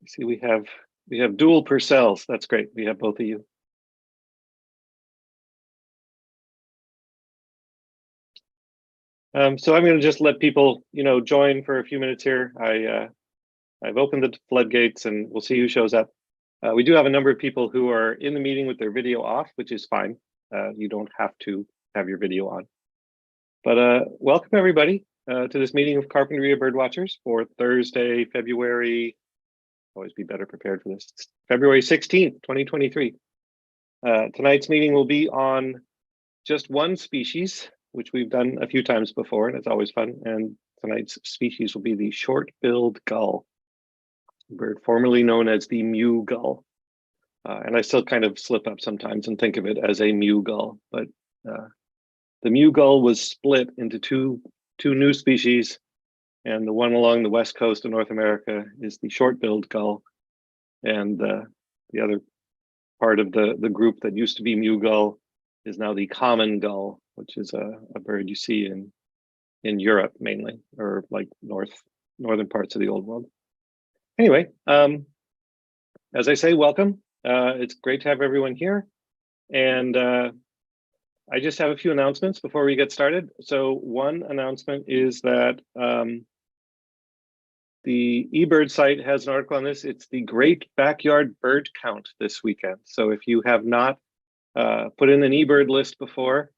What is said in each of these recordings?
See, we have dual Purcells. That's great. We have both of you. So I'm going to just let people, join for a few minutes here. I've opened the floodgates, and we'll see who shows up. We do have a number of people who are in the meeting with their video off, which is fine. You don't have to have your video on. But welcome everybody to this meeting of Carpinteria Birdwatchers for Thursday, February. Always be better prepared for this. February 16th, 2023. Tonight's meeting will be on just one species, which we've done a few times before, and it's always fun. And tonight's species will be the short-billed gull, bird formerly known as the mew gull. And I still kind of slip up sometimes and think of it as a mew gull, but the mew gull was split into two new species, and the one along the west coast of North America is the short-billed gull, and the other part of the group that used to be mew gull is now the common gull, which is a bird you see in Europe mainly, or like northern parts of the old world. Anyway, as I say, welcome. It's great to have everyone here, and I just have a few announcements before we get started. So one announcement is that the eBird site has an article on this. It's the Great Backyard Bird Count this weekend. So if you have not put in an eBird list before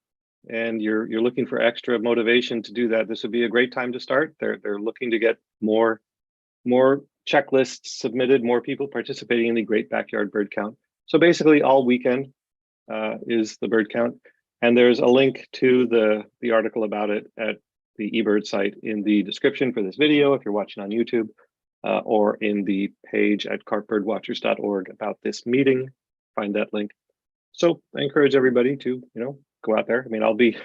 and you're looking for extra motivation to do that, this would be a great time to start. They're looking to get more checklists submitted, more people participating in the Great Backyard Bird Count. So basically all weekend is the bird count. And there's a link to the article about it at the eBird site in the description for this video if you're watching on YouTube, or in the page at carpbirdwatchers.org about this meeting. Find that link. So I encourage everybody to go out there. I mean, I'll be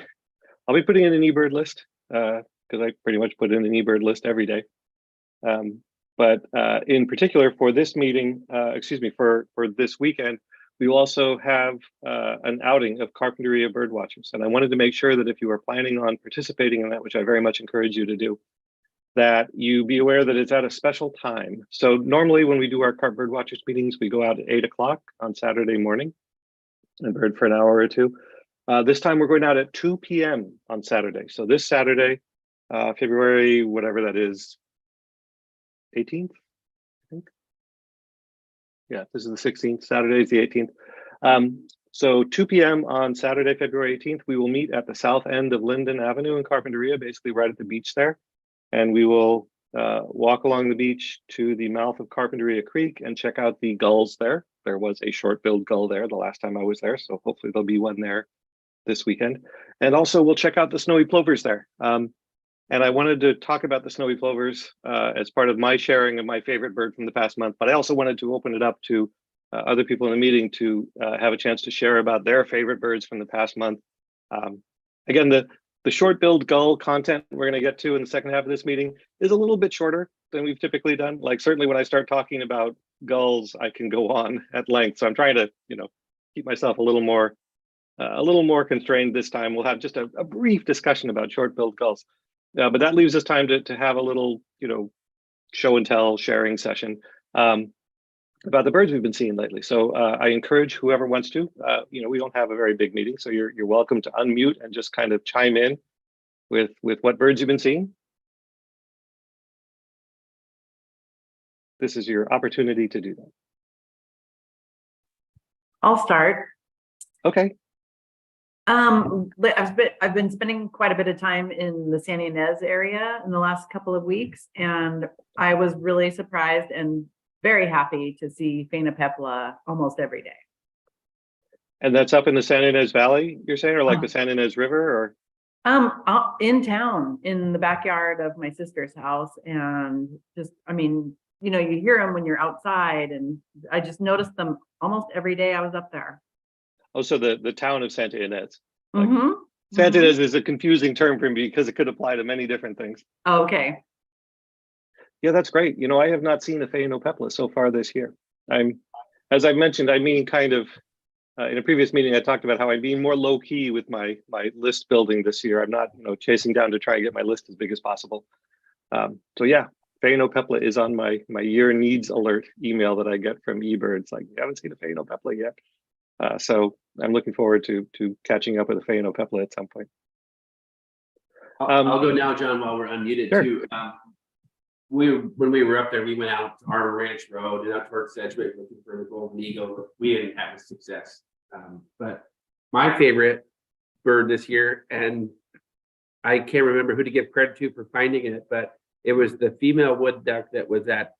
putting in an eBird list because I pretty much put in an eBird list every day. But in particular for this meeting, for this weekend, we will also have an outing of Carpinteria Birdwatchers. And I wanted to make sure that if you are planning on participating in that, which I very much encourage you to do, that you be aware that it's at a special time. So normally when we do our Carp Birdwatchers meetings, we go out at 8 o'clock on Saturday morning and bird for an hour or two. This time we're going out at 2 p.m. on Saturday. So this Saturday, February, whatever that is, 18th, I think. Yeah, this is the 16th, Saturday is the 18th. So 2 p.m. on Saturday, February 18th, we will meet at the south end of Linden Avenue in Carpinteria, basically right at the beach there. And we will walk along the beach to the mouth of Carpinteria Creek and check out the gulls there. There was a short-billed gull there the last time I was there, so hopefully there'll be one there this weekend. And also we'll check out the snowy plovers there. And I wanted to talk about the snowy plovers as part of my sharing of my favorite bird from the past month, but I also wanted to open it up to other people in the meeting to have a chance to share about their favorite birds from the past month. Again, the short-billed gull content we're going to get to in the second half of this meeting is a little bit shorter than we've typically done. Like certainly when I start talking about gulls, I can go on at length. So I'm trying to, keep myself a little more constrained this time. We'll have just a brief discussion about short-billed gulls. But that leaves us time to have a little, show and tell sharing session about the birds we've been seeing lately. So I encourage whoever wants to, we don't have a very big meeting, so you're welcome to unmute and just kind of chime in with what birds you've been seeing. This is your opportunity to do that. I'll start. Okay. I've been spending quite a bit of time in the Santa Ynez area in the last couple of weeks, and I was really surprised and very happy to see Phainopepla almost every day. And that's up in the Santa Ynez Valley, you're saying, or like the Santa Ynez River, or? In town, in the backyard of my sister's house, and just, you hear them when you're outside, and I just noticed them almost every day I was up there. Oh, so the town of Santa Ynez. Mm-hmm. Santa Ynez is a confusing term for me because it could apply to many different things. Okay. Yeah, that's great. I have not seen a Phainopepla so far this year. As I've mentioned, kind of in a previous meeting, I talked about how I'm being more low key with my list building this year. I'm not, chasing down to try and get my list as big as possible. So yeah, phainopepla is on my year needs alert email that I get from eBirds. Like, you haven't seen a phainopepla yet. So I'm looking forward to catching up with a phainopepla at some point. I'll go now, John, while we're unmuted Sure. too. When we were up there, we went out to Arbor Ranch Road and up towards Sedgwick looking for the golden eagle. We didn't have success. But my favorite bird this year, and I can't remember who to give credit to for finding it, but it was the female wood duck that was at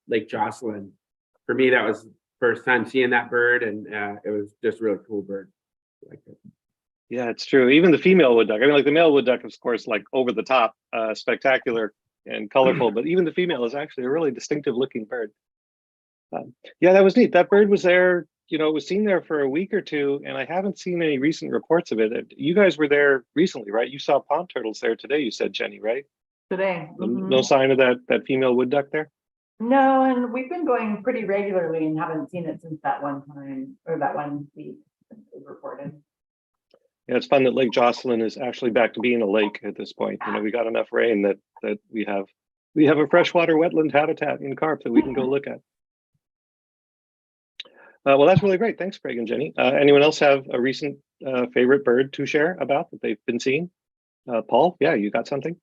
Lake Jocelyn. For me, that was the first time seeing that bird, and it was just a really cool bird. Like it. Yeah, it's true. Even the female wood duck. I mean, like the male wood duck, of course, like over the top, spectacular and colorful, but even the female is actually a really distinctive looking bird. Yeah, that was neat. That bird was there, you know, it was seen there for a week or two, and I haven't seen any recent reports of it. You guys were there recently, right? You saw pond turtles there today, you said, Jenny, right? Today. No sign of that female wood duck there? No, and we've been going pretty regularly and haven't seen it since that one time, or that 1 week it was reported. Yeah, it's fun that Lake Jocelyn is actually back to being a lake at this point. You know, we got enough rain that we have a freshwater wetland habitat in carp that we can go look at. Well, that's really great. Thanks, Craig and Jenny. Anyone else have a recent favorite bird to share about that they've been seeing? Paul, yeah, you got something?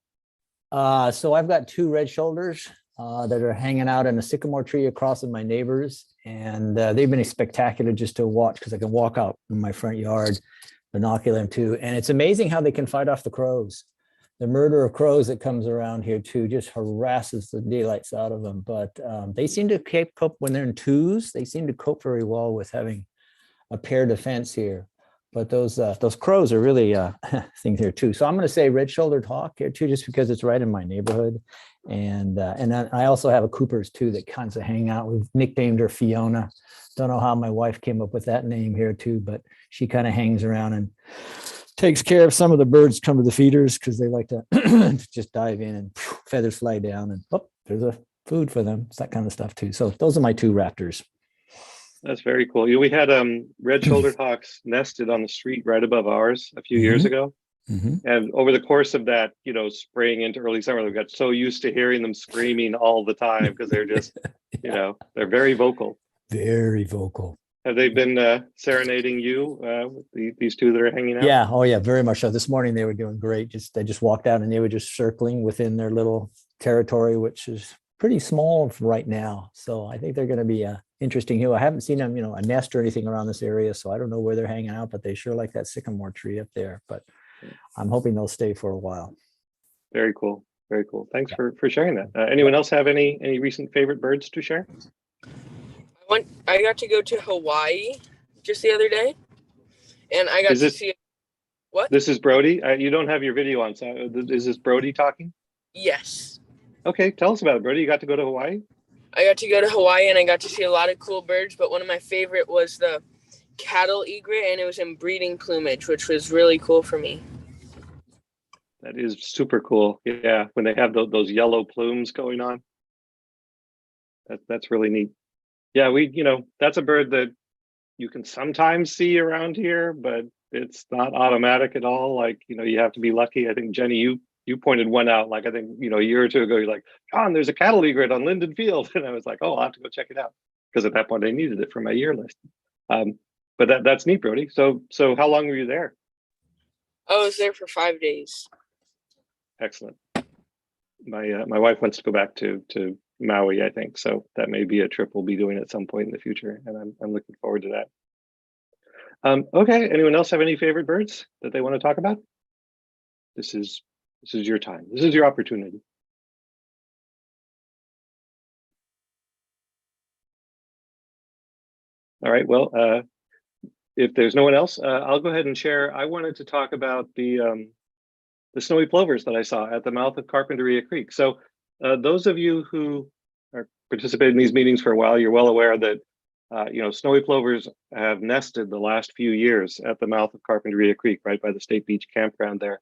So I've got 2 red shoulders that are hanging out in a sycamore tree across from my neighbors, and they've been spectacular just to watch because I can walk out in my front yard, binocular them too, and it's amazing how they can fight off the crows. The murder of crows that comes around here too just harasses the daylights out of them, but they seem to cope when they're in twos. They seem to cope very well with having a pair defense here. But those crows are really things here too. So I'm going to say red-shouldered hawk here too, just because it's right in my neighborhood. And I also have a Cooper's too that kinds of hang out. We've nicknamed her Fiona. Don't know how my wife came up with that name here too, but she kind of hangs around and takes care of some of the birds come to the feeders because they like to just dive in and feathers fly down and there's a food for them. It's that kind of stuff too. So those are my 2 raptors. That's very cool. We had red-shouldered hawks nested on the street right above ours a few years ago. And over the course of that, you know, spring into early summer, we got so used to hearing them screaming all the time because they're just, you know, they're very vocal. Very vocal. Have they been serenading you, these 2 that are hanging out? Yeah. Oh, yeah. Very much so. This morning they were doing great. They just walked out and they were just circling within their little territory, which is pretty small right now. So I think they're going to be interesting here. I haven't seen them, you know, a nest or anything around this area, so I don't know where they're hanging out, but they sure like that sycamore tree up there. But I'm hoping they'll stay for a while. Very cool. Very cool. Thanks for sharing that. Anyone else have any recent favorite birds to share? I got to go to Hawaii just the other day, and I got to see what? This is Brody. You don't have your video on, so is this Brody talking? Yes. Okay, tell us about it, Brody. You got to go to Hawaii? I got to go to Hawaii and I got to see a lot of cool birds, but one of my favorite was the cattle egret, and it was in breeding plumage, which was really cool for me. That is super cool. Yeah, when they have those yellow plumes going on. That's really neat. Yeah, that's a bird that you can sometimes see around here, but it's not automatic at all. Like, you know, you have to be lucky. I think, Jenny, you pointed one out, like, I think, you know, a year or 2 ago, you're like, John, there's a cattle egret on Linden Field. And I was like, oh, I'll have to go check it out. Because at that point I needed it for my year list. But that's neat, Brody. So how long were you there? I was there for 5 days. Excellent. My wife wants to go back to Maui, I think. So that may be a trip we'll be doing at some point in the future. And I'm looking forward to that. Okay, anyone else have any favorite birds that they want to talk about? This is your time. This is your opportunity. All right, well, if there's no one else, I'll go ahead and share. I wanted to talk about the snowy plovers that I saw at the mouth of Carpinteria Creek. So those of you who are participating in these meetings for a while, you're well aware that snowy plovers have nested the last few years at the mouth of Carpinteria Creek, right by the State Beach campground there.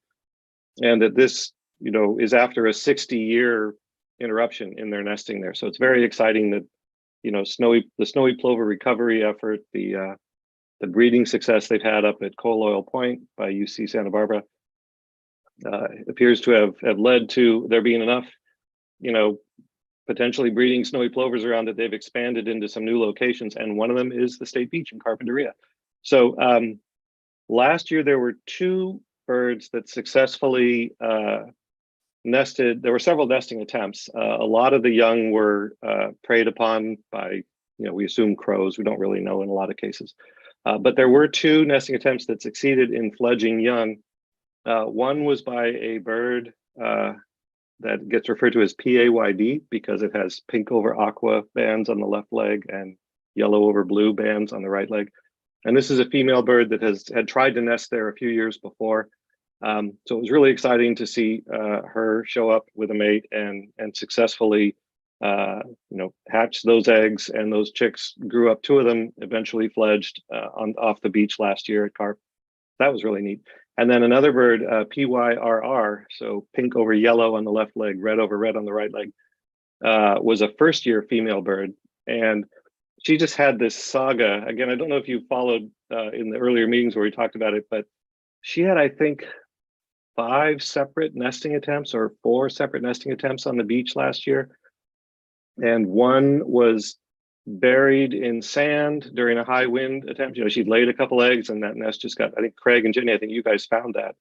And that this, is after a 60-year interruption in their nesting there. So it's very exciting that, the snowy plover recovery effort, the breeding success they've had up at Coal Oil Point by UC Santa Barbara appears to have led to there being enough, potentially breeding snowy plovers around that they've expanded into some new locations. And one of them is the State Beach in Carpinteria. So last year, there were 2 birds that successfully nested. There were several nesting attempts. A lot of the young were preyed upon by, we assume crows. We don't really know in a lot of cases. But there were 2 nesting attempts that succeeded in fledging young. One was by a bird that gets referred to as PAYD because it has pink over aqua bands on the left leg and yellow over blue bands on the right leg. And this is a female bird that had tried to nest there a few years before. So it was really exciting to see her show up with a mate and successfully hatch those eggs, and those chicks grew up. 2 of them eventually fledged off the beach last year at Carp. That was really neat. And then another bird, PYRR, so pink over yellow on the left leg, red over red on the right leg, was a first-year female bird. And she just had this saga. Again, I don't know if you followed in the earlier meetings where we talked about it, but she had, I think, 5 separate nesting attempts or 4 separate nesting attempts on the beach last year. And one was buried in sand during a high wind attempt. She'd laid a couple eggs and that nest just got, I think Craig and Jenny, I think you guys found that.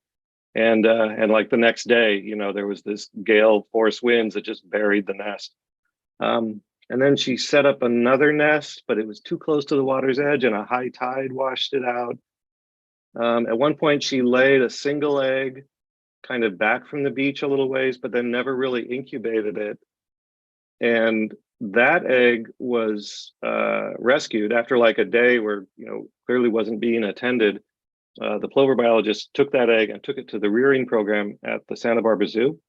And like the next day, there was this gale force winds that just buried the nest. And then she set up another nest, but it was too close to the water's edge and a high tide washed it out. At one point she laid a single egg kind of back from the beach a little ways, but then never really incubated it. And that egg was rescued after like a day where, clearly wasn't being attended. The plover biologist took that egg and took it to the rearing program at the Santa Barbara Zoo.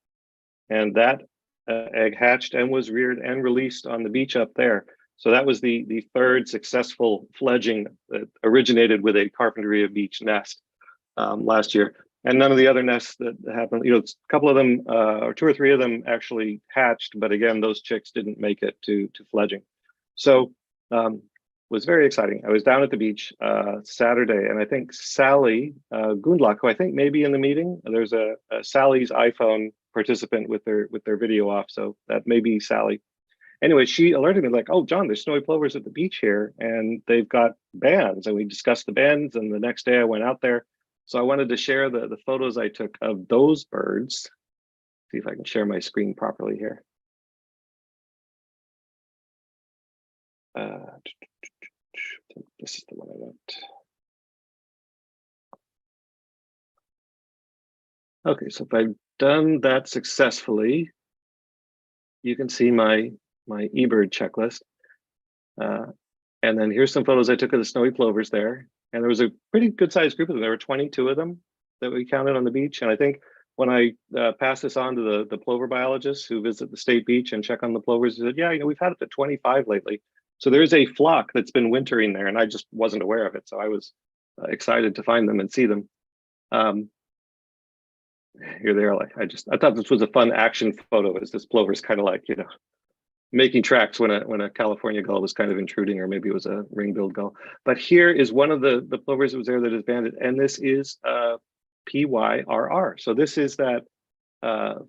And that egg hatched and was reared and released on the beach up there. So that was the 3rd successful fledging that originated with a Carpinteria Beach nest last year. And none of the other nests that happened, a couple of them, or 2 or 3 of them actually hatched, but again, those chicks didn't make it to fledging. So was very exciting. I was down at the beach Saturday, and I think Sally Gundlach, who I think may be in the meeting, there's a Sally's iPhone participant with their video off, so that may be Sally. Anyway, she alerted me like, "Oh, John, there's snowy plovers at the beach here, and they've got bands." And we discussed the bands, and the next day I went out there. So I wanted to share the photos I took of those birds. See if I can share my screen properly here. This is the one I want. Okay, so if I've done that successfully, you can see my eBird checklist. And then here's some photos I took of the snowy plovers there. And there was a pretty good sized group of them. There were 22 of them that we counted on the beach. And I think when I pass this on to the plover biologists who visit the State Beach and check on the plovers, they said, yeah, we've had up to 25 lately. So there's a flock that's been wintering there, and I just wasn't aware of it. So I was excited to find them and see them. Here they are. Like I thought this was a fun action photo. As this plover's kind of like making tracks when a California gull was kind of intruding, or maybe it was a ring-billed gull. But here is one of the plovers that was there that is banded, and this is PYRR. So this is that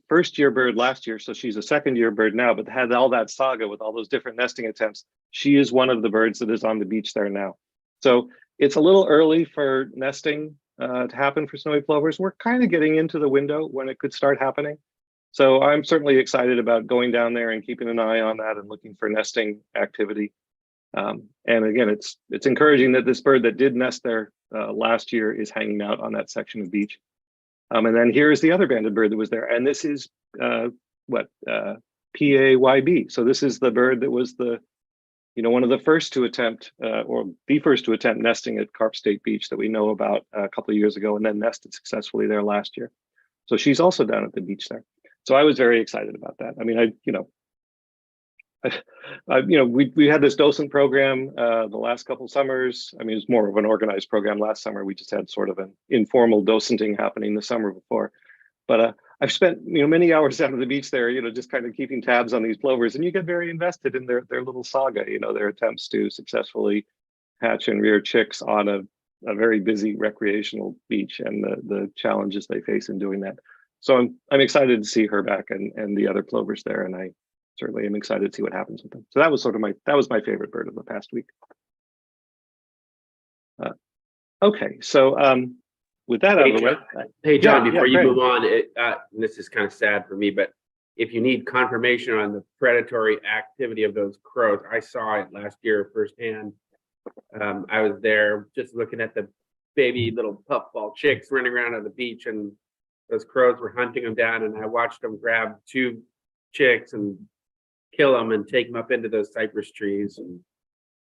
first-year bird last year. So she's a second-year bird now, but had all that saga with all those different nesting attempts. She is one of the birds that is on the beach there now. So it's a little early for nesting to happen for snowy plovers. We're kind of getting into the window when it could start happening. So I'm certainly excited about going down there and keeping an eye on that and looking for nesting activity. And again, it's encouraging that this bird that did nest there last year is hanging out on that section of beach. And then here's the other banded bird that was there. And this is PAYB. So this is the bird that was one of the first to attempt, or the first to attempt nesting at Carp State Beach that we know about a couple of years ago, and then nested successfully there last year. So she's also down at the beach there. So I was very excited about that. I mean, we had this docent program the last couple of summers. I mean, it was more of an organized program last summer. We just had sort of an informal docenting happening the summer before. But I've spent many hours down at the beach there, just kind of keeping tabs on these plovers, and you get very invested in their little saga, their attempts to successfully hatch and rear chicks on a very busy recreational beach, and the challenges they face in doing that. So I'm excited to see her back and the other plovers there, and I certainly am excited to see what happens with them. So that was my favorite bird of the past week. Okay, so with that out of the way. Hey, John, Yeah, before you great. move on, this is kind of sad for me, but if you need confirmation on the predatory activity of those crows, I saw it last year firsthand. I was there just looking at the baby little puffball chicks running around on the beach, and those crows were hunting them down, and I watched them grab 2 chicks and kill them and take them up into those cypress trees. And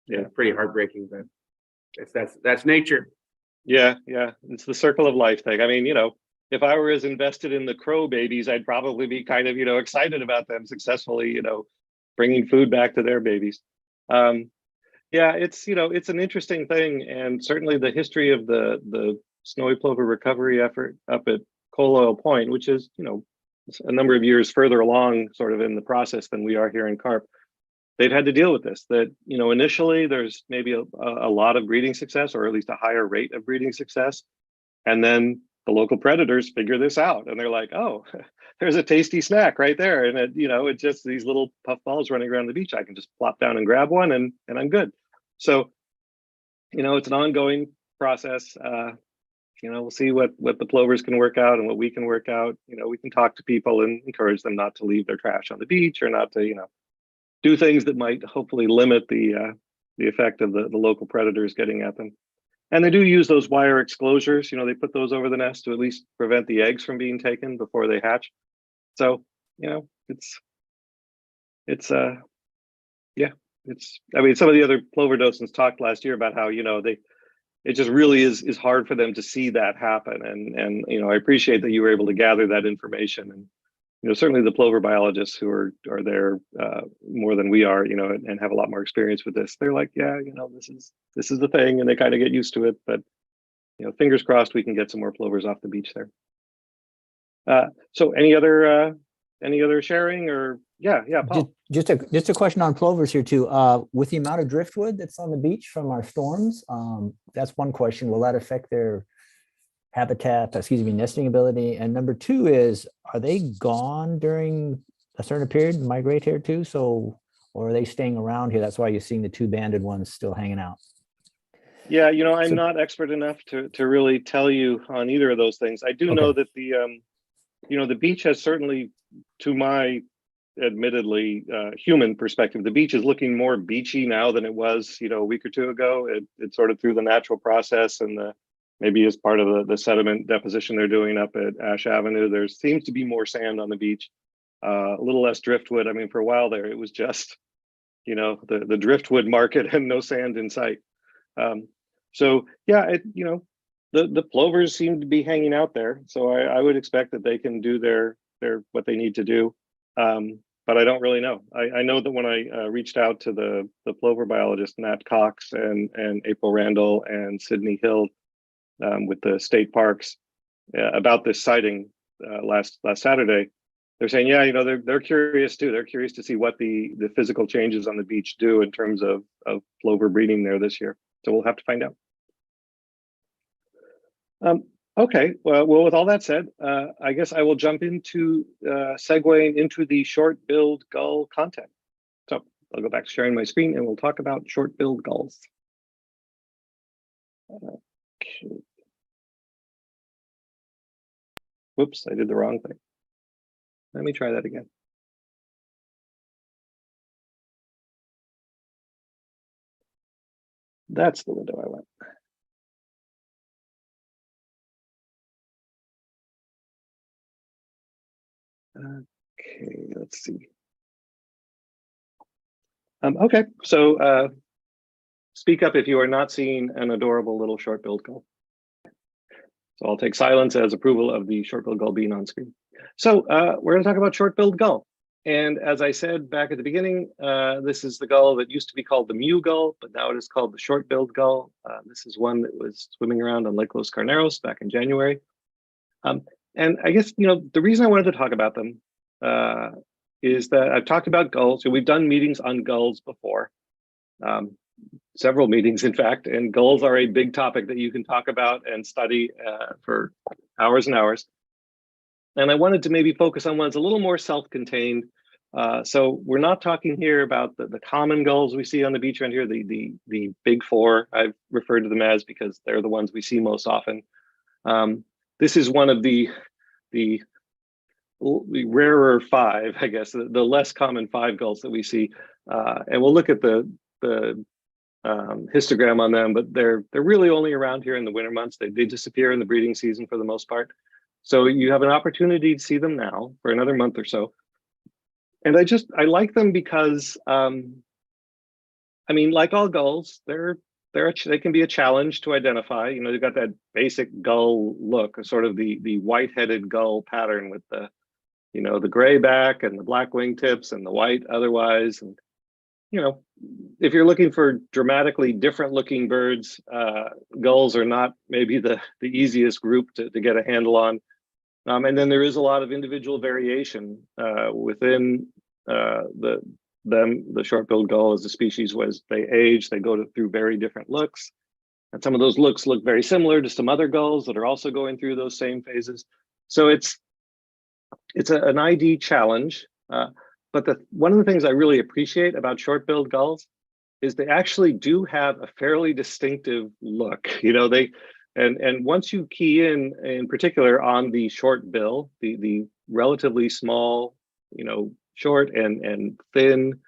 yeah, it's pretty heartbreaking, but that's nature. Yeah, it's the circle of life thing. I mean, if I were as invested in the crow babies, I'd probably be kind of, excited about them successfully, bringing food back to their babies. Yeah, it's an interesting thing, and certainly the history of the snowy plover recovery effort up at Coal Oil Point, which is a number of years further along, sort of in the process than we are here in Carp. They've had to deal with this. That initially there's maybe a lot of breeding success, or at least a higher rate of breeding success, and then the local predators figure this out, and they're like, oh, there's a tasty snack right there, and it's just these little puffballs running around the beach. I can just plop down and grab one, and I'm good. So, it's an ongoing process. We'll see what the plovers can work out and what we can work out. We can talk to people and encourage them not to leave their trash on the beach, or not to do things that might hopefully limit the effect of the local predators getting at them. And they do use those wire exclosures. They put those over the nest to at least prevent the eggs from being taken before they hatch. So, I mean, some of the other plover docents talked last year about how, it just really is hard for them to see that happen. And I appreciate that you were able to gather that information. And, certainly the plover biologists who are there more than we are, and have a lot more experience with this. They're like, yeah, this is the thing, and they kind of get used to it. But, fingers crossed we can get some more plovers off the beach there. So any other sharing, or yeah, Paul. Just a question on plovers here too. With the amount of driftwood that's on the beach from our storms, that's one question. Will that affect their nesting ability? And number 2 is, are they gone during a certain period, migrate here too? So, or are they staying around here? That's why you're seeing the 2 banded ones still hanging out. Yeah, I'm not expert enough to really tell you on either of those things. I do know that the beach has certainly, to my admittedly human perspective, the beach is looking more beachy now than it was, a week or 2 ago. It's sort of through the natural process, and maybe as part of the sediment deposition they're doing up at Ash Avenue, there seems to be more sand on the beach, a little less driftwood. I mean, for a while there, it was just, the driftwood market and no sand in sight. So yeah, the plovers seem to be hanging out there. So I would expect that they can do their what they need to do. But I don't really know. I know that when I reached out to the plover biologist, Nat Cox and April Randall and Sydney Hill, with the state parks, about this sighting last Saturday, they're saying, yeah, they're curious too. They're curious to see what the physical changes on the beach do in terms of plover breeding there this year. So we'll have to find out. Okay, well, with all that said, I guess I will jump into segueing into the short-billed gull content. So I'll go back to sharing my screen, and we'll talk about short-billed gulls. Okay. Whoops, I did the wrong thing. Let me try that again. That's the window I want. Okay, let's see. Okay, so speak up if you are not seeing an adorable little short-billed gull. So I'll take silence as approval of the short-billed gull being on screen. So we're going to talk about short-billed gull. And as I said back at the beginning, this is the gull that used to be called the Mew gull, but now it is called the short-billed gull. This is one that was swimming around on Lake Los Carneros back in January. And I guess, the reason I wanted to talk about them is that I've talked about gulls. So we've done meetings on gulls before, several meetings, in fact, and gulls are a big topic that you can talk about and study for hours and hours. And I wanted to maybe focus on ones a little more self-contained, So we're not talking here about the common gulls we see on the beach around here, the big four, I've referred to them as, because they're the ones we see most often. This is one of the rarer five, I guess, the less common five gulls that we see. And we'll look at the histogram on them, but they're really only around here in the winter months. They disappear in the breeding season for the most part. So you have an opportunity to see them now for another month or so. And I like them because, I mean, like all gulls, they can be a challenge to identify. You know, they've got that basic gull look, sort of the white-headed gull pattern with the, you know, the gray back and the black wingtips and the white otherwise. And, you know, if you're looking for dramatically different looking birds, gulls are not maybe the easiest group to get a handle on. And then there is a lot of individual variation within the short-billed gull as a species. As they age, they go through very different looks. And some of those looks look very similar to some other gulls that are also going through those same phases. So it's an ID challenge. But one of the things I really appreciate about short-billed gulls is they actually do have a fairly distinctive look. You know, and once you key in particular on the short bill, the relatively small, you know, short and thin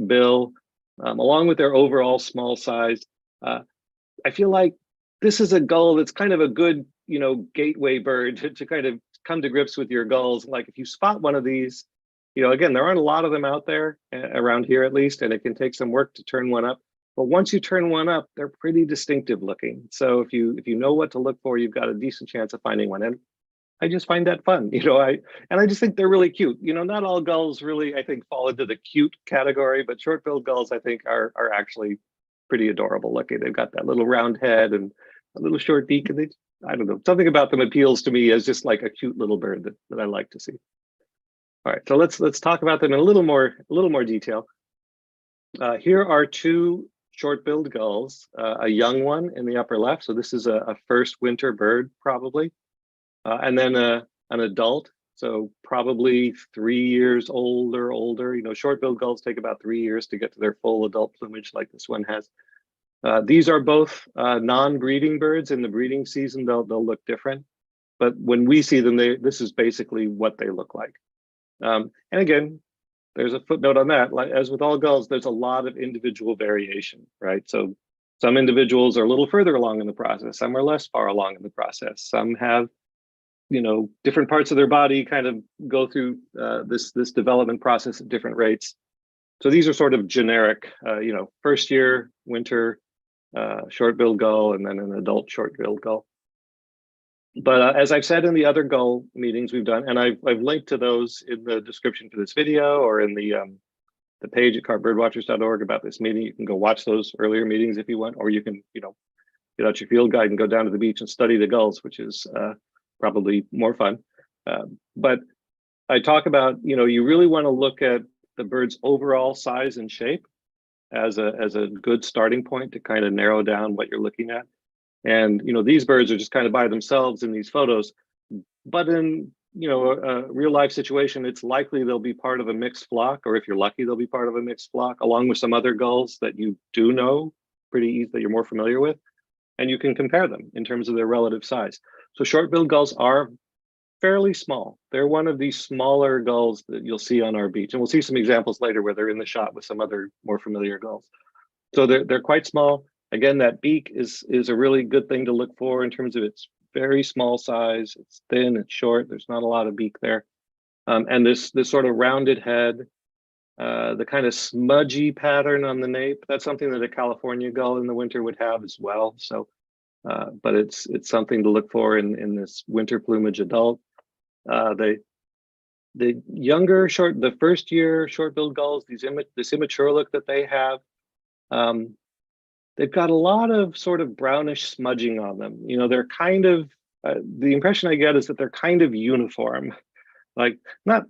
bill, along with their overall small size, I feel like this is a gull that's kind of a good, you know, gateway bird to kind of come to grips with your gulls. Like if you spot one of these, you know, again, there aren't a lot of them out there around here at least, and it can take some work to turn one up. But once you turn one up, they're pretty distinctive looking. So if you know what to look for, you've got a decent chance of finding one. And I just find that fun, you know. I just think they're really cute. You know, not all gulls really, I think, fall into the cute category, but short-billed gulls, I think, are actually pretty adorable looking. They've got that little round head and a little short beak, and I don't know, something about them appeals to me as just like a cute little bird that I like to see. All right, so let's talk about them in a little more detail. Here are two short-billed gulls, a young one in the upper left. So this is a first winter bird probably, and then an adult. So probably 3 years old or older. You know, short-billed gulls take about 3 years to get to their full adult plumage like this one has. These are both non-breeding birds. In the breeding season, they'll look different. But when we see them, this is basically what they look like. And again, there's a footnote on that. Like, as with all gulls, there's a lot of individual variation, right? So some individuals are a little further along in the process. Some are less far along in the process. Some have, you know, different parts of their body kind of go through this development process at different rates. So these are sort of generic, you know, first year winter short-billed gull, and then an adult short-billed gull. But as I've said in the other gull meetings we've done, and I've linked to those in the description for this video or in the page at carpbirdwatchers.org about this meeting. You can go watch those earlier meetings if you want, or you can, you know, get out your field guide and go down to the beach and study the gulls, which is probably more fun. But I talk about, you know, you really want to look at the bird's overall size and shape as a good starting point to kind of narrow down what you're looking at. And, you know, these birds are just kind of by themselves in these photos, but in, you know, a real life situation, it's likely they'll be part of a mixed flock, or if you're lucky, they'll be part of a mixed flock, along with some other gulls that you do know pretty easy, that you're more familiar with, and you can compare them in terms of their relative size. So short-billed gulls are fairly small. They're one of these smaller gulls that you'll see on our beach, and we'll see some examples later where they're in the shot with some other more familiar gulls. So they're quite small. Again, that beak is a really good thing to look for in terms of its very small size. It's thin, it's short, there's not a lot of beak there. And this sort of rounded head, the kind of smudgy pattern on the nape, that's something that a California gull in the winter would have as well. So, but it's something to look for in this winter plumage adult. The younger the first year short-billed gulls, this immature look that they have, they've got a lot of sort of brownish smudging on them. You know, they're kind of, the impression I get is that they're kind of uniform, like not,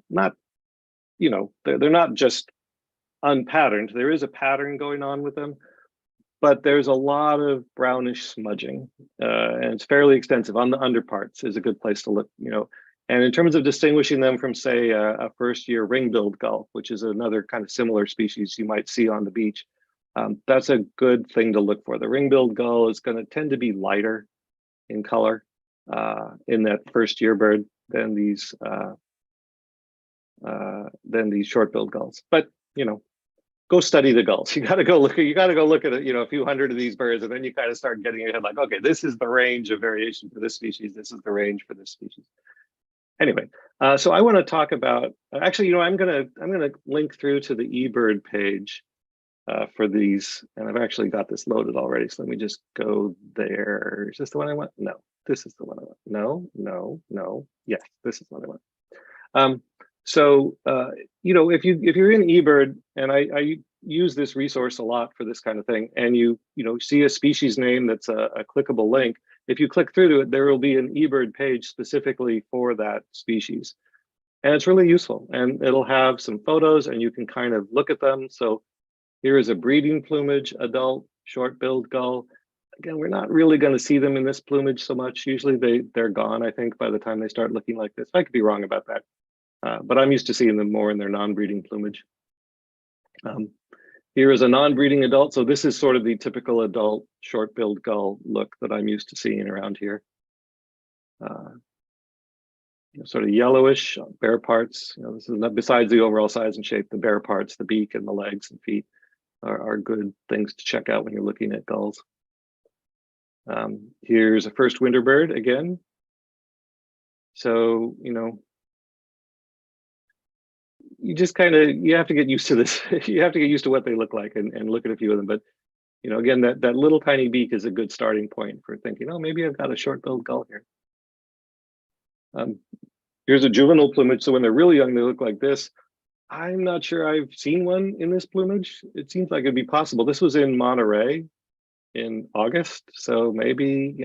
you know, they're not just unpatterned. There is a pattern going on with them, but there's a lot of brownish smudging, and it's fairly extensive on the underparts is a good place to look, you know, And in terms of distinguishing them from, say, a first-year ring-billed gull, which is another kind of similar species you might see on the beach, that's a good thing to look for. The ring-billed gull is going to tend to be lighter in color in that first-year bird than these short-billed gulls. But go study the gulls. You got to go look at a few hundred of these birds, and then you kind of start getting your head like, okay, this is the range of variation for this species. This is the range for this species. Anyway, so I want to talk about, actually, I'm gonna link through to the eBird page for these, and I've actually got this loaded already. So let me just go there. Is this the one I want? No, this is the one I want. No. Yes, this is the one I want. So if you're in eBird, and I use this resource a lot for this kind of thing, and you see a species name that's a clickable link. If you click through to it, there will be an eBird page specifically for that species. And it's really useful. And it'll have some photos and you can kind of look at them. So here is a breeding plumage, adult short-billed gull. Again, we're not really going to see them in this plumage so much. Usually they're gone, I think, by the time they start looking like this. I could be wrong about that. But I'm used to seeing them more in their non-breeding plumage. Here is a non-breeding adult. So this is sort of the typical adult short-billed gull look that I'm used to seeing around here. Sort of yellowish, bare parts. This is not, besides the overall size and shape, the bare parts, the beak and the legs and feet are good things to check out when you're looking at gulls. Here's a first winter bird again. So, you just you have to get used to this. You have to get used to what they look like and look at a few of them. But, again, that little tiny beak is a good starting point for thinking, oh, maybe I've got a short-billed gull here. Here's a juvenile plumage. So when they're really young, they look like this. I'm not sure I've seen one in this plumage. It seems like it'd be possible. This was in Monterey in August. So maybe,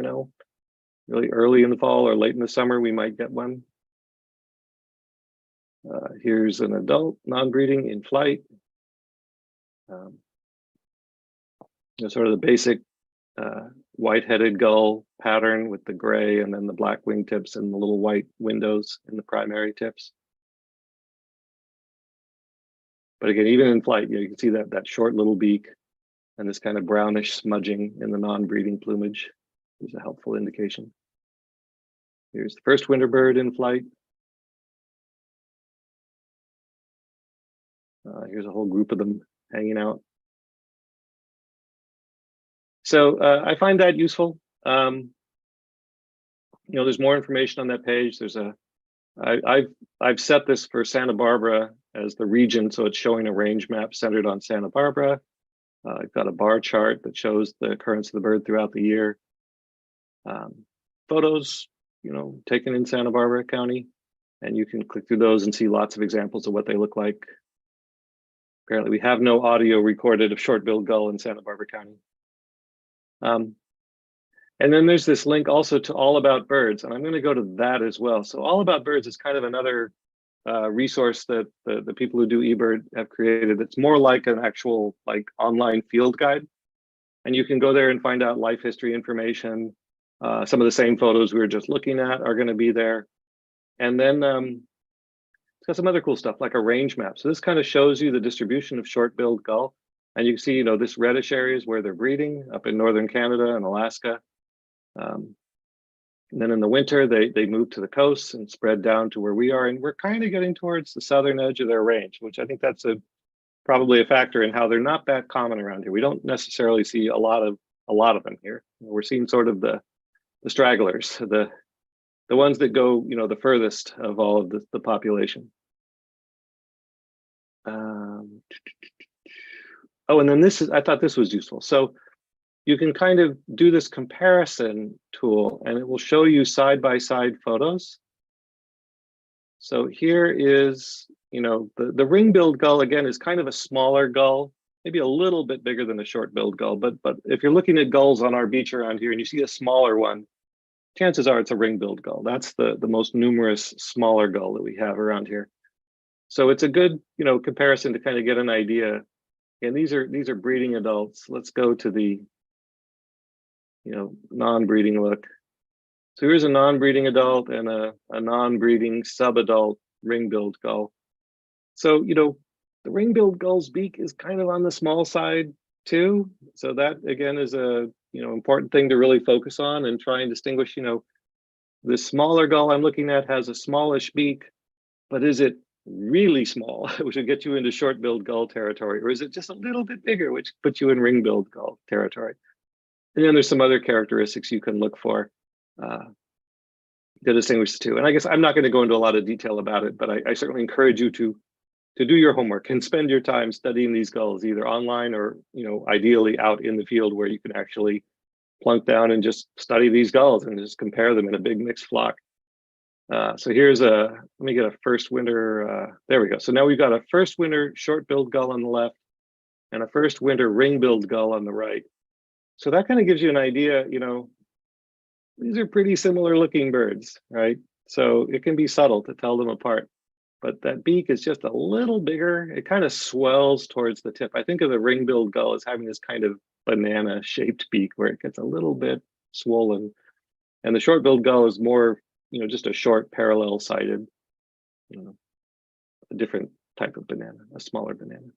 really early in the fall or late in the summer, we might get one. Here's an adult non-breeding in flight. Sort of the basic white-headed gull pattern with the gray and then the black wingtips and the little white windows in the primary tips. But again, even in flight, you can see that short little beak and this kind of brownish smudging in the non-breeding plumage is a helpful indication. Here's the first winter bird in flight. Here's a whole group of them hanging out. So I find that useful. There's more information on that page. I've set this for Santa Barbara as the region, so it's showing a range map centered on Santa Barbara. I've got a bar chart that shows the occurrence of the bird throughout the year. Photos, taken in Santa Barbara County, and you can click through those and see lots of examples of what they look like. Apparently, we have no audio recorded of short-billed gull in Santa Barbara County. And then there's this link also to All About Birds, and I'm going to go to that as well. So All About Birds is kind of another resource that the people who do eBird have created. It's more like an actual online field guide, and you can go there and find out life history information. Some of the same photos we were just looking at are going to be there, and then it's got some other cool stuff like a range map. So this kind of shows you the distribution of short-billed gull, and you can see this reddish area is where they're breeding up in northern Canada and Alaska. And then in the winter, they move to the coast and spread down to where we are. And we're kind of getting towards the southern edge of their range, which I think that's probably a factor in how they're not that common around here. We don't necessarily see a lot of them here. We're seeing sort of the stragglers, the ones that go, the furthest of all of the population. Oh, and then I thought this was useful. So you can kind of do this comparison tool and it will show you side-by-side photos. So here is, the ring-billed gull, again, is kind of a smaller gull, maybe a little bit bigger than a short-billed gull. But if you're looking at gulls on our beach around here and you see a smaller one, chances are it's a ring-billed gull. That's the most numerous smaller gull that we have around here. So it's a good, comparison to kind of get an idea. And these are breeding adults. Let's go to the non-breeding look. So here's a non-breeding adult and a non-breeding subadult ring-billed gull. So, the ring-billed gull's beak is kind of on the small side too. So that again is a, important thing to really focus on and try and distinguish, the smaller gull I'm looking at has a smallish beak, but is it really small, which will get you into short-billed gull territory, or is it just a little bit bigger, which puts you in ring-billed gull territory? And then there's some other characteristics you can look for to distinguish the two. And I guess I'm not going to go into a lot of detail about it, but I certainly encourage you to do your homework and spend your time studying these gulls, either online or, ideally out in the field where you can actually plunk down and just study these gulls and just compare them in a big mixed flock. So here's let me get a first winter, there we go. So now we've got a first winter short-billed gull on the left and a first winter ring-billed gull on the right. So that kind of gives you an idea, these are pretty similar looking birds, right? So it can be subtle to tell them apart, but that beak is just a little bigger. It kind of swells towards the tip. I think of the ring-billed gull as having this kind of banana shaped beak where it gets a little bit swollen. And the short-billed gull is more, just a short parallel sided, a different type of banana, a smaller banana.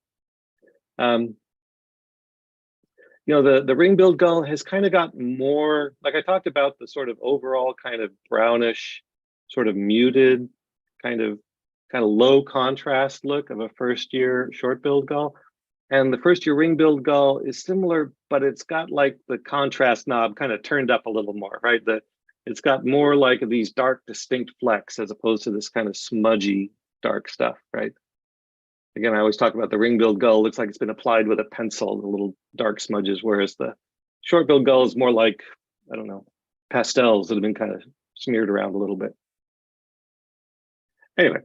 The ring-billed gull has kind of got more, like I talked about, the sort of overall kind of brownish, sort of muted, kind of low contrast look of a first year short-billed gull. And the first year ring-billed gull is similar, but it's got like the contrast knob kind of turned up a little more, right? It's got more like these dark, distinct flecks as opposed to this kind of smudgy, dark stuff, right? Again, I always talk about the ring-billed gull looks like it's been applied with a pencil, the little dark smudges, whereas the short-billed gull is more like, I don't know, pastels that have been kind of smeared around a little bit. Anyway,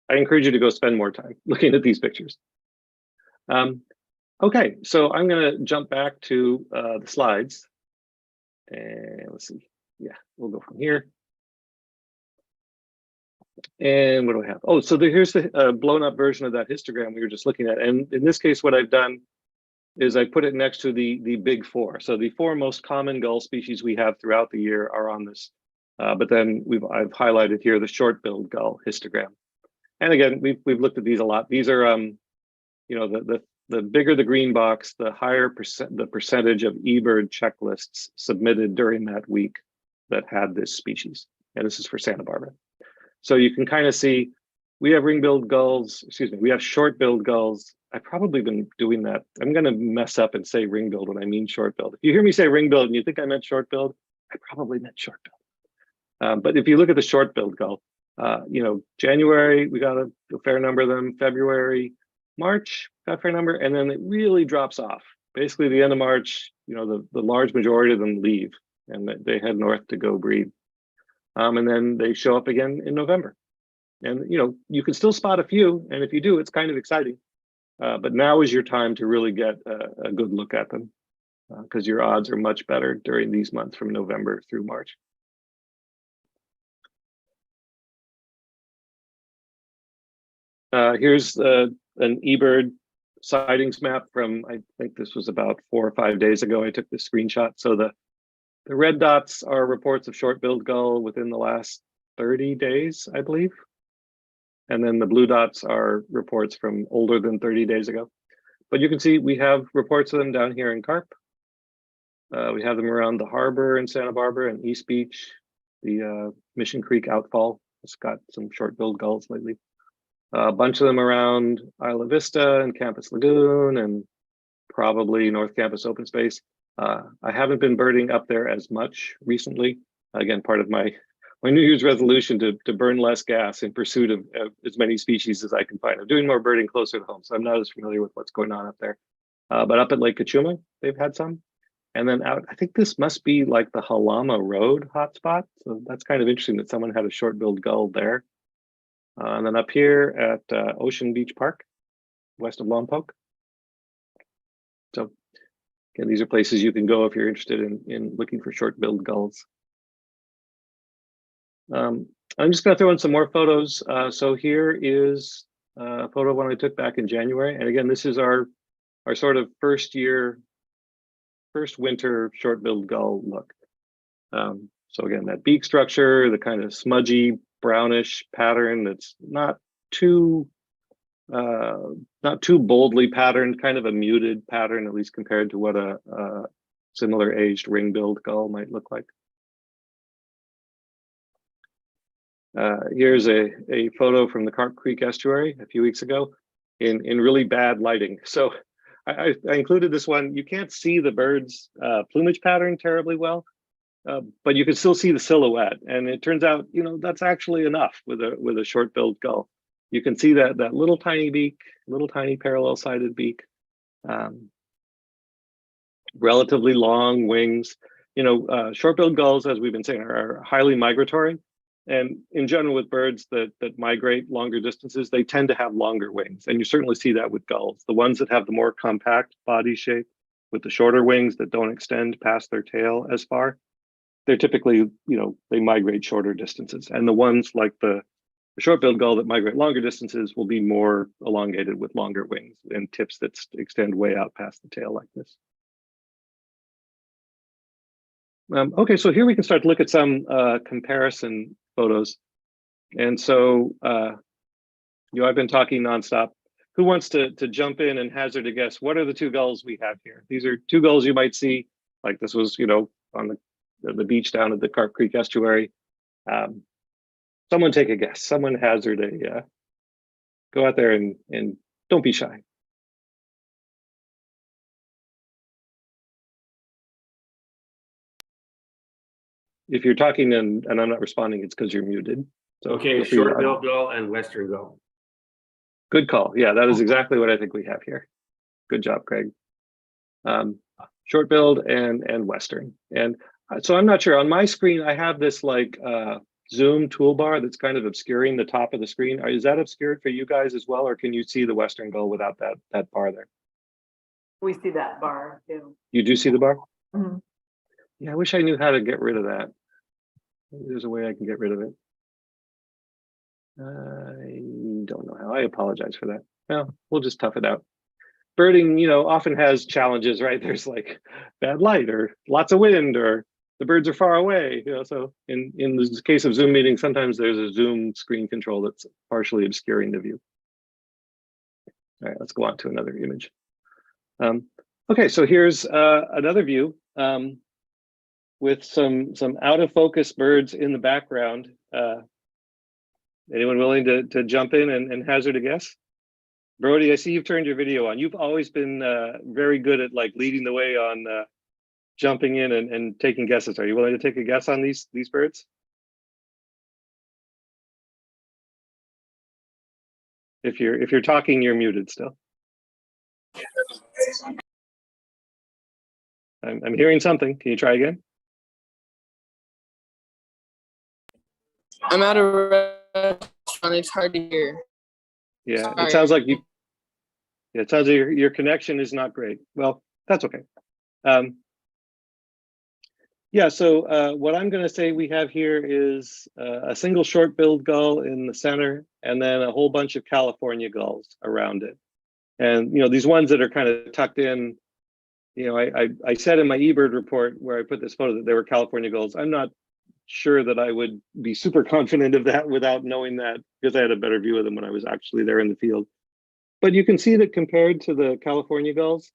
I encourage you to go spend more time looking at these pictures. Okay, so I'm going to jump back to the slides. And let's see. Yeah, we'll go from here. And what do we have? Oh, so here's the blown up version of that histogram we were just looking at. And in this case, what I've done is I put it next to the big four. So the four most common gull species we have throughout the year are on this. But then I've highlighted here the short-billed gull histogram. And again, we've looked at these a lot. These are, the bigger the green box, the higher the percentage of eBird checklists submitted during that week that had this species. And this is for Santa Barbara. So you can kind of see we have ring-billed gulls, we have short-billed gulls. I've probably been doing that. I'm going to mess up and say ring-billed when I mean short-billed. If you hear me say ring-billed and you think I meant short-billed, I probably meant short-billed. But if you look at the short-billed gull, January, we got a fair number of them. February, March, got a fair number. And then it really drops off. Basically, the end of March, the large majority of them leave and they head north to go breed. And then they show up again in November. And, you can still spot a few. And if you do, it's kind of exciting. But now is your time to really get a good look at them because your odds are much better during these months from November through March. Here's an eBird sightings map from, I think this was about 4 or 5 days ago. I took this screenshot. So the red dots are reports of short-billed gull within the last 30 days, I believe. And then the blue dots are reports from older than 30 days ago. But you can see we have reports of them down here in Carp. We have them around the harbor in Santa Barbara and East Beach. The Mission Creek outfall has got some short-billed gulls lately. A bunch of them around Isla Vista and Campus Lagoon and probably North Campus Open Space. I haven't been birding up there as much recently. Again, part of my New Year's resolution to burn less gas in pursuit of as many species as I can find. I'm doing more birding closer to home, so I'm not as familiar with what's going on up there. But up at Lake Cachuma, they've had some. And then out, I think this must be like the Halama Road hotspot. So that's kind of interesting that someone had a short-billed gull there. And then up here at Ocean Beach Park, west of Lompoc. So again, these are places you can go if you're interested in looking for short-billed gulls. I'm just going to throw in some more photos. So here is a photo of one I took back in January. And again, this is our sort of first winter short-billed gull look. So again, that beak structure, the kind of smudgy brownish pattern that's not too boldly patterned, kind of a muted pattern, at least compared to what a similar aged ring-billed gull might look like. Here's a photo from the Carp Creek estuary a few weeks ago in really bad lighting. So I included this one. You can't see the bird's plumage pattern terribly well, but you can still see the silhouette. And it turns out, you know, that's actually enough with a short-billed gull. You can see that little tiny beak, little tiny parallel-sided beak, relatively long wings. You know, short-billed gulls, as we've been saying, are highly migratory. And in general, with birds that migrate longer distances, they tend to have longer wings. And you certainly see that with gulls. The ones that have the more compact body shape with the shorter wings that don't extend past their tail as far, they're typically, you know, they migrate shorter distances. And the ones like the short-billed gull that migrate longer distances will be more elongated with longer wings and tips that extend way out past the tail like this. Okay, so here we can start to look at some comparison photos. And so, you know, I've been talking nonstop. Who wants to jump in and hazard a guess? What are the two gulls we have here? These are two gulls you might see, like this was, you know, on the beach down at the Carp Creek estuary. Someone take a guess. Someone hazard a, go out there and don't be shy. If you're talking and I'm not responding, it's because you're muted. So Okay, short-billed gull and western gull. Good call. Yeah, that is exactly what I think we have here. Good job, Craig. Short-billed and western. And so I'm not sure. On my screen, I have this like zoom toolbar that's kind of obscuring the top of the screen. Is that obscured for you guys as well, or can you see the western gull without that bar there? We see that bar too. You do see the bar? Mhm. Yeah, I wish I knew how to get rid of that. Maybe there's a way I can get rid of it. I don't know how. I apologize for that. Well, we'll just tough it out. Birding, you know, often has challenges, right? There's like bad light or lots of wind or the birds are far away. You know, so in the case of Zoom meetings, sometimes there's a Zoom screen control that's partially obscuring the view. All right, let's go on to another image. Okay, so here's another view with some out of focus birds in the background. Anyone willing to jump in and hazard a guess? Brody, I see you've turned your video on. You've always been very good at like leading the way on jumping in and taking guesses. Are you willing to take a guess on these birds? If you're talking, you're muted still. I'm hearing something. Can you try again? I'm at a restaurant. It's hard to hear. Yeah, Sorry. it sounds like you. Yeah, it sounds like your connection is not great. Well, that's okay. Yeah, so what I'm going to say we have here is a single short-billed gull in the center, and then a whole bunch of California gulls around it. And you know, these ones that are kind of tucked in. You know, I said in my eBird report where I put this photo that they were California gulls. I'm not sure that I would be super confident of that without knowing that, because I had a better view of them when I was actually there in the field. But you can see that compared to the California gulls,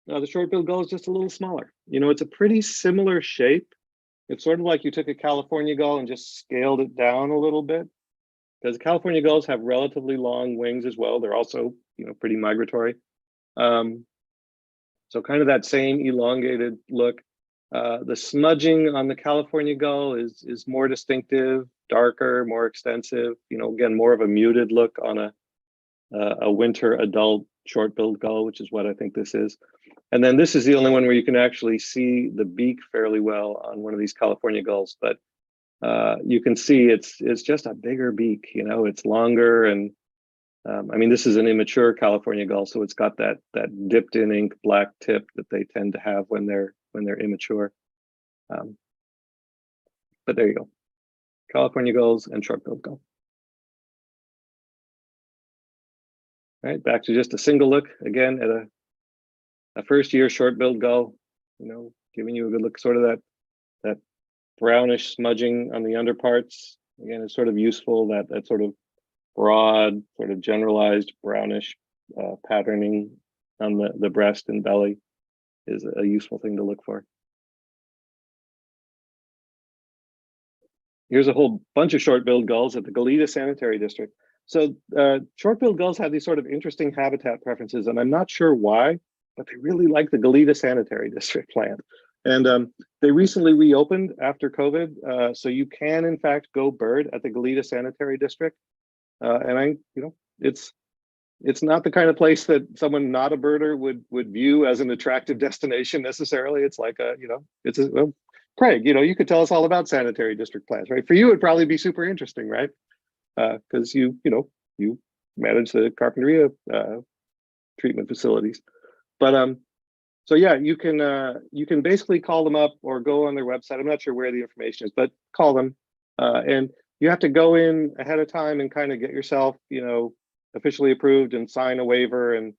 the short-billed gull is just a little smaller. You know, it's a pretty similar shape. It's sort of like you took a California gull and just scaled it down a little bit, because California gulls have relatively long wings as well. They're also, you know, pretty migratory. So kind of that same elongated look. The smudging on the California gull is more distinctive, darker, more extensive. You know, again, more of a muted look on a winter adult short-billed gull, which is what I think this is. And then this is the only one where you can actually see the beak fairly well on one of these California gulls. But you can see it's just a bigger beak. You know, it's longer, and I mean, this is an immature California gull, so it's got that dipped in ink black tip that they tend to have when they're immature. But there you go, California gulls and short-billed gull. All right, back to just a single look again at a first-year short-billed gull. You know, giving you a good look, sort of that brownish smudging on the underparts. Again, it's sort of useful, that sort of broad, sort of generalized brownish patterning on the breast and belly is a useful thing to look for. Here's a whole bunch of short-billed gulls at the Goleta Sanitary District. So short-billed gulls have these sort of interesting habitat preferences, and I'm not sure why, but they really like the Goleta Sanitary District plant. And they recently reopened after COVID, so you can in fact go bird at the Goleta Sanitary District. And it's not the kind of place that someone not a birder would view as an attractive destination necessarily. It's like well, Craig, you could tell us all about sanitary district plans, right? For you, it'd probably be super interesting, right? Because you manage the Carpinteria treatment facilities. But so yeah, you can basically call them up or go on their website. I'm not sure where the information is, but call them, and you have to go in ahead of time and kind of get yourself, officially approved and sign a waiver. And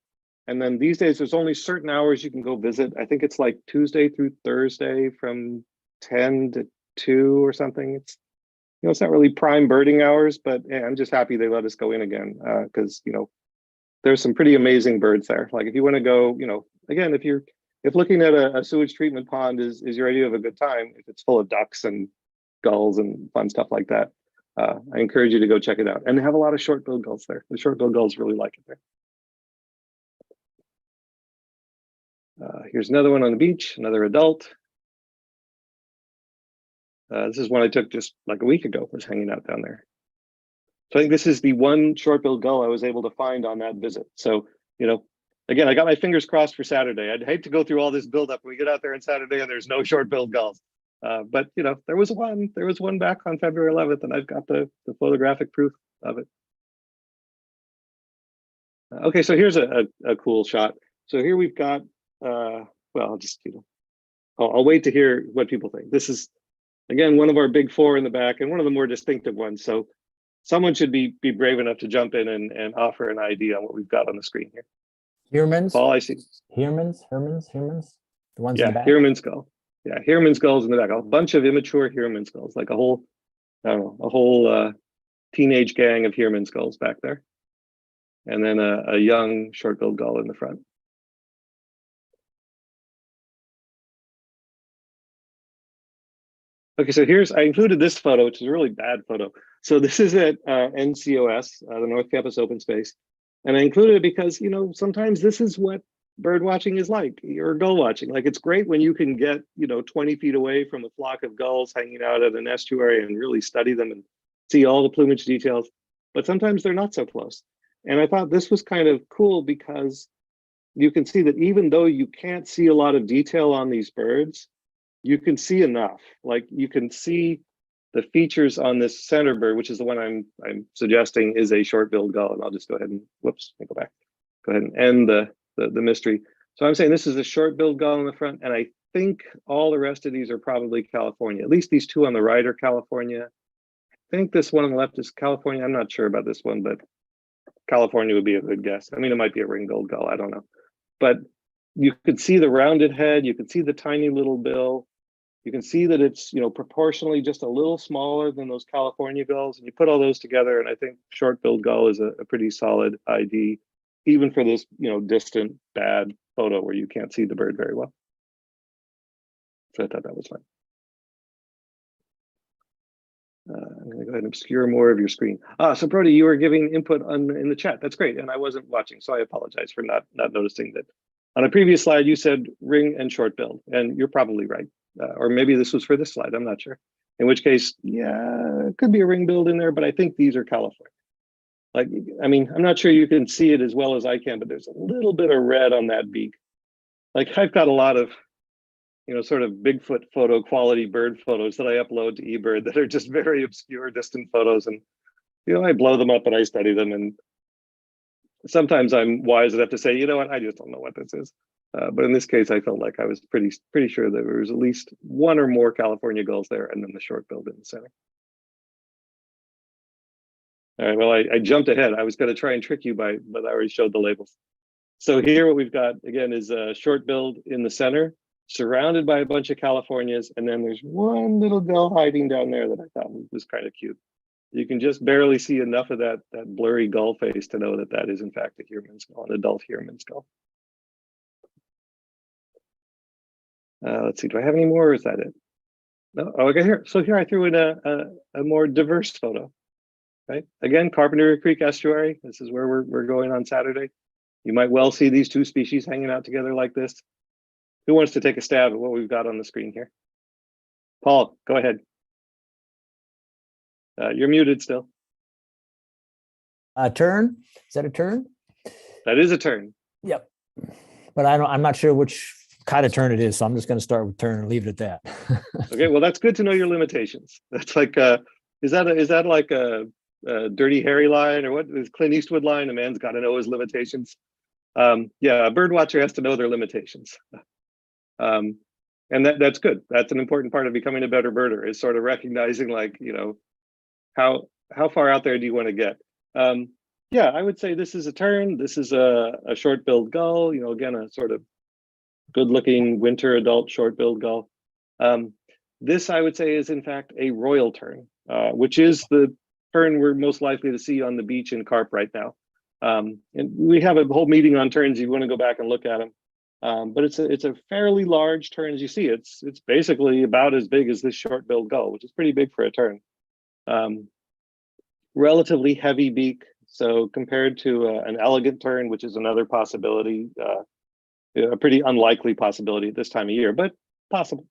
then these days, there's only certain hours you can go visit. I think it's like Tuesday through Thursday from 10 to 2 or something. It's not really prime birding hours, but yeah, I'm just happy they let us go in again, because there's some pretty amazing birds there. Like if you want to go, again, if looking at a sewage treatment pond is your idea of a good time, if it's full of ducks and gulls and fun stuff like that, I encourage you to go check it out. And they have a lot of short-billed gulls there. The short-billed gulls really like it there. Here's another one on the beach, another adult. This is one I took just like a week ago, was hanging out down there. So I think this is the one short-billed gull I was able to find on that visit. So, again, I got my fingers crossed for Saturday. I'd hate to go through all this buildup. We get out there on Saturday and there's no short-billed gulls. But there was one back on February 11th, and I've got the photographic proof of it. Okay, so here's a cool shot. So here we've got, well, I'll just, I'll wait to hear what people think. This is, again, one of our big four in the back and one of the more distinctive ones. So someone should be brave enough to jump in and offer an idea on what we've got on the screen here. Hermans? Paul, I see. Hermans? The ones in Yeah, the back? Hermann's gull. Yeah, Hermann's gulls in the back. A bunch of immature Hermann's gulls, like a whole teenage gang of Hermann's gulls back there. And then a young short-billed gull in the front. Okay, so I included this photo, which is a really bad photo. So this is at NCOS, the North Campus Open Space. And I included it because, sometimes this is what bird watching is like, or gull watching. Like, it's great when you can get, 20 feet away from a flock of gulls hanging out at an estuary and really study them and see all the plumage details. But sometimes they're not so close. And I thought this was kind of cool because you can see that even though you can't see a lot of detail on these birds, you can see enough. Like, you can see the features on this center bird, which is the one I'm suggesting is a short-billed gull. And I'll just go ahead and, whoops, let me go back. Go ahead and end the mystery. So I'm saying this is a short-billed gull in the front, and I think all the rest of these are probably California. At least these two on the right are California. I think this one on the left is California. I'm not sure about this one, but California would be a good guess. I mean, it might be a ring-billed gull, I don't know. But you could see the rounded head, you can see the tiny little bill. You can see that it's, proportionally just a little smaller than those California gulls. And you put all those together, and I think short-billed gull is a pretty solid ID, even for this, distant, bad photo where you can't see the bird very well. So I thought that was fun. I'm going to go ahead and obscure more of your screen. So Brody, you were giving input in the chat. That's great, and I wasn't watching, so I apologize for not noticing that. On a previous slide, you said ring and short-billed, and you're probably right. Or maybe this was for this slide, I'm not sure. In which case, yeah, it could be a ring build in there, but I think these are California. Like, I mean, I'm not sure you can see it as well as I can, but there's a little bit of red on that beak. Like, I've got a lot of, sort of Bigfoot photo quality bird photos that I upload to eBird that are just very obscure, distant photos. And, I blow them up and I study them. And sometimes I'm wise enough to say, you know what, I just don't know what this is. But in this case, I felt like I was pretty sure that there was at least one or more California gulls there, and then the short-billed in the center. All right, well, I jumped ahead. I was going to try and trick you but I already showed the labels. So here what we've got, again, is a short-billed in the center. surrounded by a bunch of Californias, and then there's one little gull hiding down there that I thought was kind of cute. You can just barely see enough of that blurry gull face to know that that is in fact a Heermann's gull, an adult Heermann's gull. Let's see, do I have any more or is that it? No, oh, okay, here. So here I threw in a more diverse photo, right? Again, Carpinteria Creek estuary. This is where we're going on Saturday. You might well see these two species hanging out together like this. Who wants to take a stab at what we've got on the screen here? Paul, go ahead. You're muted still. A tern? Is that a tern? That is a tern. Yep. But I'm not sure which kind of tern it is, so I'm just going to start with tern and leave it at that. Okay, well, that's good to know your limitations. That's like, is that like a Dirty Harry line, or what is Clint Eastwood line? A man's got to know his limitations. Yeah, a bird watcher has to know their limitations. And that's good. That's an important part of becoming a better birder, is sort of recognizing, like, you know, how far out there do you want to get? Yeah, I would say this is a tern. This is a short-billed gull, you know, again, a sort of good-looking winter adult short-billed gull. This, I would say, is in fact a royal tern, which is the tern we're most likely to see on the beach in carp right now. And we have a whole meeting on terns. You want to go back and look at them. But it's a fairly large tern. As you see, it's basically about as big as this short-billed gull, which is pretty big for a tern. Relatively heavy beak. So compared to an elegant tern, which is another possibility, a pretty unlikely possibility at this time of year, but possible.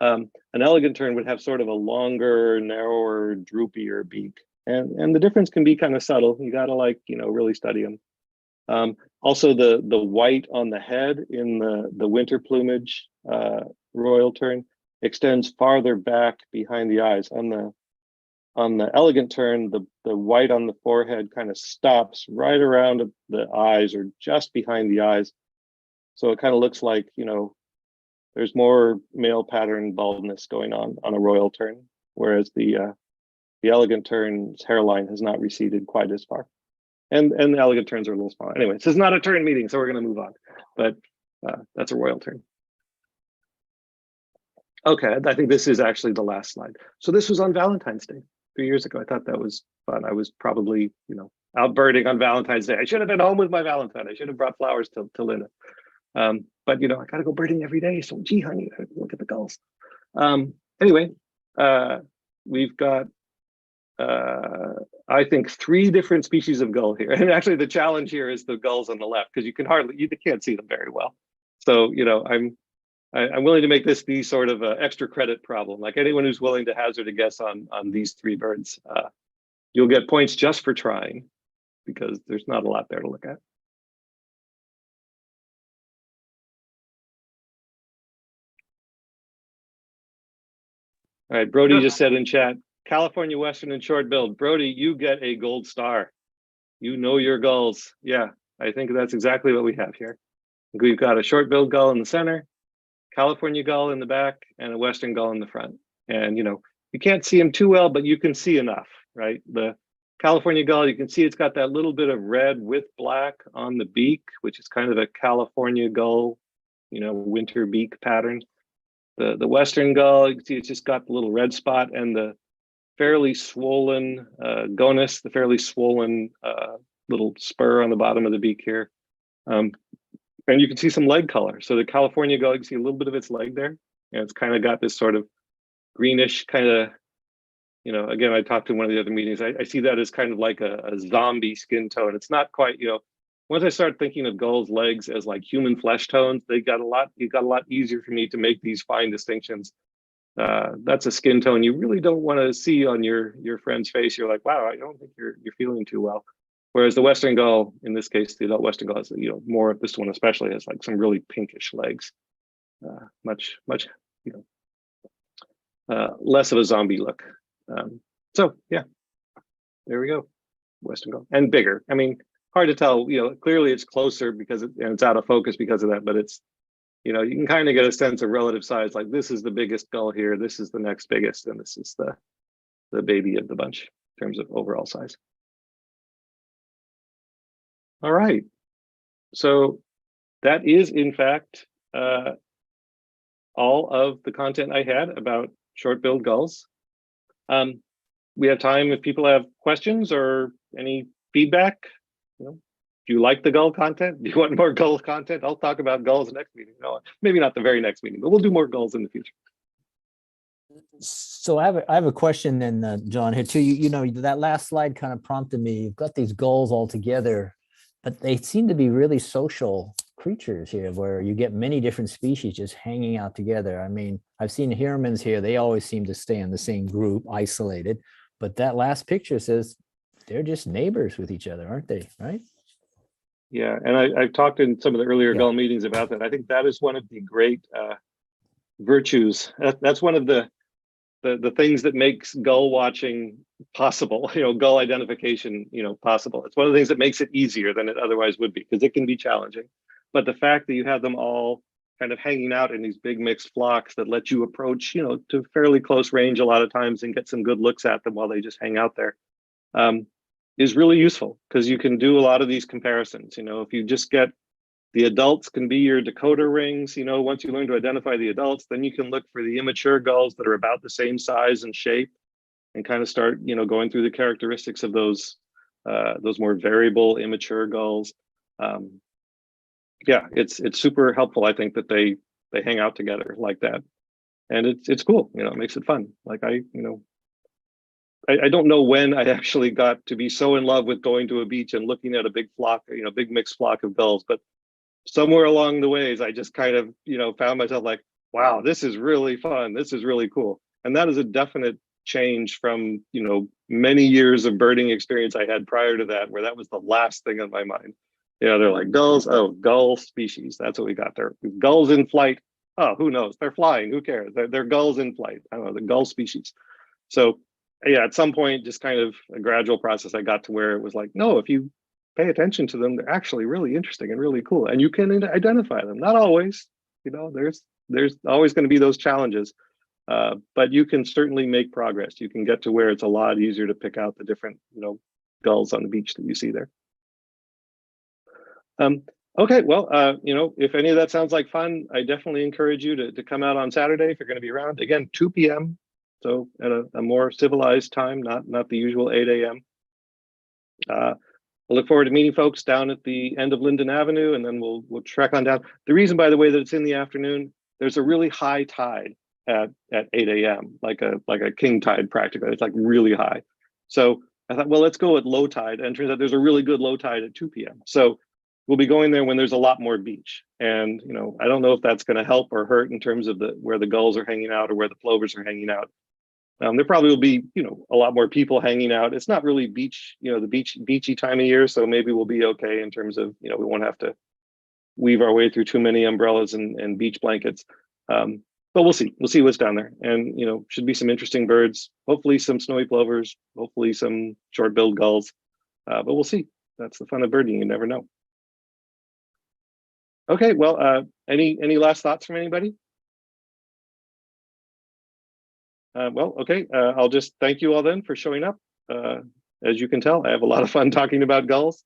An elegant tern would have sort of a longer, narrower, droopier beak. And the difference can be kind of subtle. You got to, like, you know, really study them. Also, the white on the head in the winter plumage royal tern extends farther back behind the eyes. On the elegant tern, the white on the forehead kind of stops right around the eyes, or just behind the eyes. So it kind of looks like, you know, there's more male pattern baldness going on a royal tern, whereas the elegant tern's hairline has not receded quite as far. And the elegant terns are a little smaller. Anyway, this is not a tern meeting, so we're going to move on. But that's a royal tern. Okay, I think this is actually the last slide. So this was on Valentine's Day 3 years ago. I thought that was fun. I was probably, you know, out birding on Valentine's Day. I should have been home with my Valentine. I should have brought flowers to Linda. But, you know, I got to go birding every day. So, gee, honey, look at the gulls. Anyway, we've got, I think, 3 different species of gull here. And actually, the challenge here is the gulls on the left, because you can't see them very well. So, you know, I'm willing to make this the sort of extra credit problem. Like, anyone who's willing to hazard a guess on these 3 birds, you'll get points just for trying, because there's not a lot there to look at. All right, Brody just said in chat, California Western and short-billed. Brody, you get a gold star. You know your gulls. Yeah, I think that's exactly what we have here. We've got a short-billed gull in the center, California gull in the back, and a Western gull in the front. And, you know, you can't see them too well, but you can see enough, right? The California gull, you can see it's got that little bit of red with black on the beak, which is kind of a California gull, you know, winter beak pattern. The Western gull, you can see it's just got the little red spot, and the fairly swollen gonus, the fairly swollen little spur on the bottom of the beak here. And you can see some leg color. So the California gull, you can see a little bit of its leg there. And it's kind of got this sort of greenish kind of, you know, again, I talked to one of the other meetings. I see that as kind of like a zombie skin tone. It's not quite, you know, once I start thinking of gulls' legs as like human flesh tones, it got a lot easier for me to make these fine distinctions. That's a skin tone you really don't want to see on your friend's face. You're like, wow, I don't think you're feeling too well. Whereas the Western gull, in this case, the adult Western gull, is, you know, more, this one especially has like some really pinkish legs, much, you know, less of a zombie look. So yeah, there we go, Western gull, and bigger. I mean, hard to tell, you know, clearly it's closer because it's out of focus because of that, but it's, you know, you can kind of get a sense of relative size. Like, this is the biggest gull here, this is the next biggest, and this is the baby of the bunch in terms of overall size. All right, so that is in fact all of the content I had about short-billed gulls. We have time if people have questions or any feedback. You know, do you like the gull content? Do you want more gull content? I'll talk about gulls next meeting. No, maybe not the very next meeting, but we'll do more gulls in the future. So I have a question then, John, here too. You know, that last slide kind of prompted me. You've got these gulls all together, but they seem to be really social creatures here, where you get many different species just hanging out together. I mean, I've seen Hirmans here. They always seem to stay in the same group, isolated. But that last picture says they're just neighbors with each other, aren't they? Right? Yeah, and I've talked in some of the earlier Yeah. gull meetings about that. I think that is one of the great virtues. That's one of the things that makes gull watching possible, you know, gull identification, you know, possible. It's one of the things that makes it easier than it otherwise would be, because it can be challenging. But the fact that you have them all kind of hanging out in these big mixed flocks that let you approach, you know, to fairly close range a lot of times and get some good looks at them while they just hang out there, is really useful, because you can do a lot of these comparisons. You know, if you just get the adults can be your decoder rings, you know, once you learn to identify the adults, then you can look for the immature gulls that are about the same size and shape and kind of start, you know, going through the characteristics of those more variable immature gulls. Yeah, it's super helpful, I think, that they hang out together like that. And it's cool, you know, it makes it fun. Like I don't know when I actually got to be so in love with going to a beach and looking at a big flock, you know, big mixed flock of gulls, but somewhere along the ways, I just kind of, you know, found myself like, wow, this is really fun. This is really cool. And that is a definite change from, you know, many years of birding experience I had prior to that, where that was the last thing on my mind. You know, they're like gulls. Oh, gull species. That's what we got there. Gulls in flight. Oh, who knows? They're flying. Who cares? They're gulls in flight. I don't know, the gull species. So yeah, at some point, just kind of a gradual process, I got to where it was like, no, if you pay attention to them, they're actually really interesting and really cool, and you can identify them. Not always, you know, there's always going to be those challenges, but you can certainly make progress. You can get to where it's a lot easier to pick out the different, you know, gulls on the beach that you see there. Okay, well, you know, if any of that sounds like fun, I definitely encourage you to come out on Saturday if you're going to be around. Again, 2 p.m. So at a more civilized time, not the usual 8 a.m. I look forward to meeting folks down at the end of Linden Avenue, and then we'll trek on down. The reason, by the way, that it's in the afternoon, there's a really high tide at 8 a.m., like a king tide practically. It's like really high. So I thought, well, let's go at low tide. And it turns out there's a really good low tide at 2 p.m. So we'll be going there when there's a lot more beach. And, you know, I don't know if that's going to help or hurt in terms of where the gulls are hanging out or where the plovers are hanging out. There probably will be, you know, a lot more people hanging out. It's not really beach, you know, the beachy time of year. So maybe we'll be okay in terms of, you know, we won't have to weave our way through too many umbrellas and beach blankets. But we'll see. We'll see what's down there. And, you know, should be some interesting birds, hopefully some snowy plovers, hopefully some short-billed gulls. But we'll see. That's the fun of birding. You never know. Okay, well, any last thoughts from anybody? Well, okay, I'll just thank you all then for showing up. As you can tell, I have a lot of fun talking about gulls.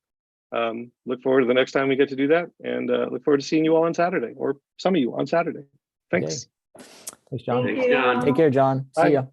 Look forward to the next time we get to do that, and look forward to seeing you all on Saturday, or some of you on Saturday. Thanks. Okay. Thanks, John. Thank Thanks, you. John. Take care, John. Bye. See ya.